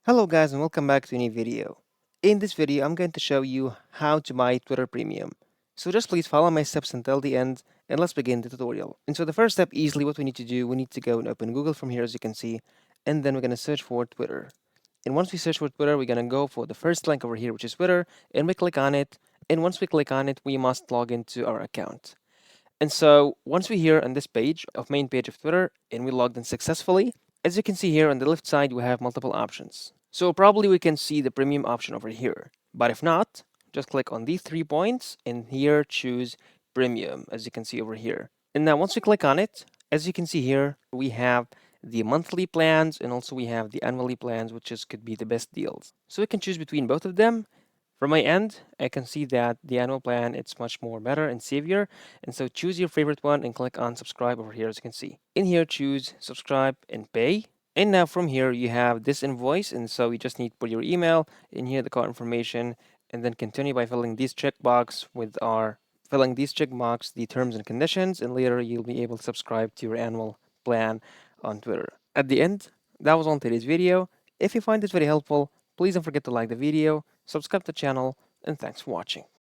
Hello guys and welcome back to a new video. In this video, I'm going to show you how to buy Twitter Premium. So just please follow my steps until the end and let's begin the tutorial. And so the first step, easily what we need to do, we need to go and open Google from here as you can see, and then we're going to search for Twitter. And once we search for Twitter, we're going to go for the first link over here, which is Twitter, and we click on it. And once we click on it, we must log into our account. And so once we're here on this page of main page of Twitter and we logged in successfully, as you can see here on the left side, we have multiple options. So probably we can see the premium option over here. But if not, just click on these 3 points and here choose premium, as you can see over here. And now once we click on it, as you can see here, we have the monthly plans and also we have the annually plans, which could be the best deals. So we can choose between both of them. From my end, I can see that the annual plan it's much more better and savior. And so choose your favorite one and click on subscribe over here as you can see. In here, choose subscribe and pay. And now from here, you have this invoice. And so you just need to put your email in here, the card information, and then continue by filling these checkbox with our filling these checkbox, the terms and conditions, and later you'll be able to subscribe to your annual plan on Twitter. At the end, that was all today's video. If you find this very helpful, please don't forget to like the video, subscribe to the channel, and thanks for watching.